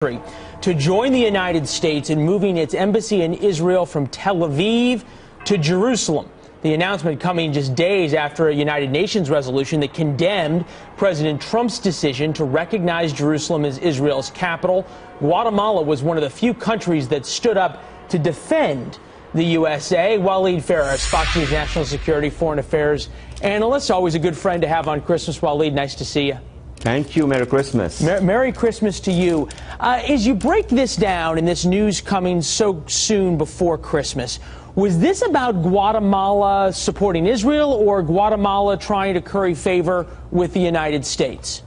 to join the United States in moving its embassy in Israel from Tel Aviv to Jerusalem. The announcement coming just days after a United Nations resolution that condemned President Trump's decision to recognize Jerusalem as Israel's capital. Guatemala was one of the few countries that stood up to defend the USA. Waleed Farris, Fox News national security, foreign affairs analyst. Always a good friend to have on Christmas. Waleed, nice to see you. Thank you. Merry Christmas. Merry Christmas to you. As you break this down and this news coming so soon before Christmas, was this about Guatemala supporting Israel or Guatemala trying to curry favor with the United States?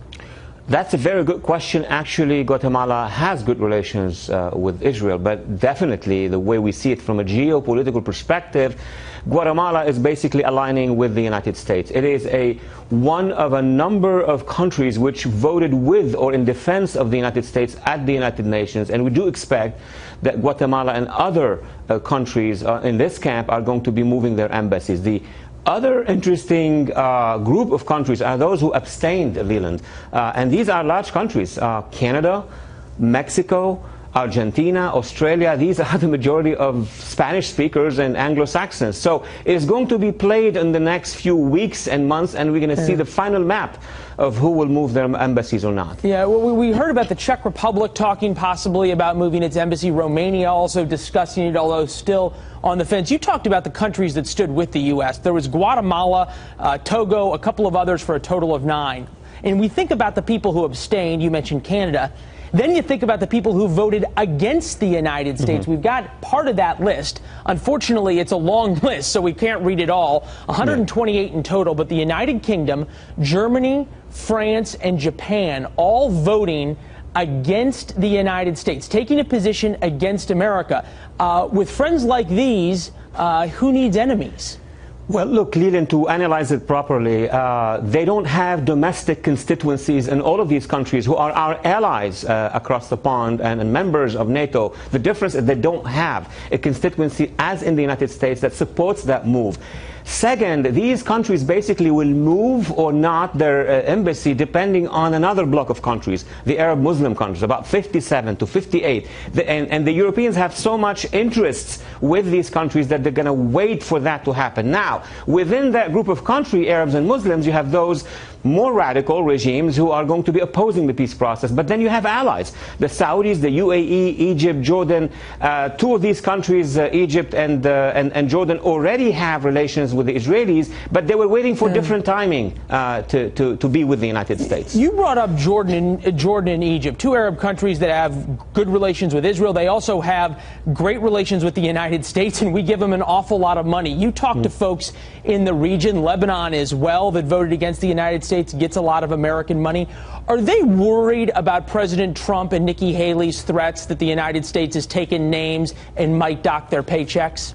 That's a very good question. Actually, Guatemala has good relations with Israel, but definitely the way we see it from a geopolitical perspective, Guatemala is basically aligning with the United States. It is one of a number of countries which voted with or in defense of the United States at the United Nations, and we do expect that Guatemala and other countries in this camp are going to be moving their embassies. The other interesting group of countries are those who abstained, Leland. And these are large countries. Canada, Mexico, Argentina, Australia. These are the majority of Spanish speakers and Anglo-Saxons. So it's going to be played in the next few weeks and months, and we're going to see the final map of who will move their embassies or not. Yeah, well, we heard about the Czech Republic talking possibly about moving its embassy. Romania also discussing it, although still on the fence. You talked about the countries that stood with the U.S. There was Guatemala, Togo, a couple of others for a total of 9. And we think about the people who abstained. You mentioned Canada. Then you think about the people who voted against the United States. We've got part of that list. Unfortunately, it's a long list, so we can't read it all. 128 in total, but the United Kingdom, Germany, France, and Japan all voting against the United States, taking a position against America. With friends like these, who needs enemies? Well, look, Leland, to analyze it properly, they don't have domestic constituencies in all of these countries who are our allies across the pond and members of NATO. The difference is they don't have a constituency, as in the United States, that supports that move. Second, these countries basically will move or not their embassy depending on another block of countries, the Arab Muslim countries, about 57 to 58. And the Europeans have so much interests with these countries that they're going to wait for that to happen. Now, within that group of country, Arabs and Muslims, you have those more radical regimes who are going to be opposing the peace process. But then you have allies, the Saudis, the UAE, Egypt, Jordan. Two of these countries, Egypt and Jordan, already have relations with the Israelis, but they were waiting for different timing to be with the United States. You brought up Jordan and Egypt, two Arab countries that have good relations with Israel. They also have great relations with the United States, and we give them an awful lot of money. You talk to folks in the region, Lebanon as well, that voted against the United States, gets a lot of American money. Are they worried about President Trump and Nikki Haley's threats that the United States has taken names and might dock their paychecks?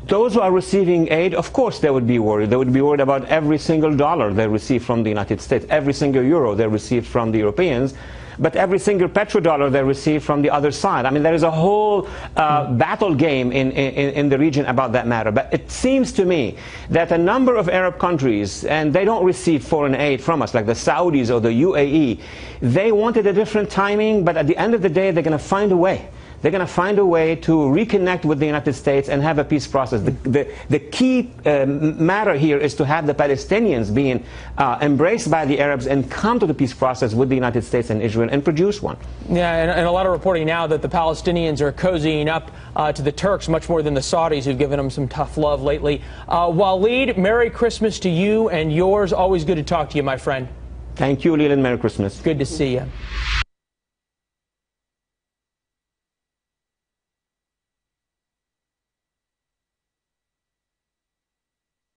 Those who are receiving aid, of course they would be worried. They would be worried about every single dollar they receive from the United States, every single euro they receive from the Europeans, but every single petrodollar they receive from the other side. I mean, there is a whole battle game in the region about that matter. But it seems to me that a number of Arab countries, and they don't receive foreign aid from us, like the Saudis or the UAE, they wanted a different timing, but at the end of the day, they're going to find a way. They're going to find a way to reconnect with the United States and have a peace process. The key matter here is to have the Palestinians being embraced by the Arabs and come to the peace process with the United States and Israel and produce one. Yeah, and a lot of reporting now that the Palestinians are cozying up to the Turks much more than the Saudis, who've given them some tough love lately. Waleed, Merry Christmas to you and yours. Always good to talk to you, my friend. Thank you, Leland. Merry Christmas. Good to see you.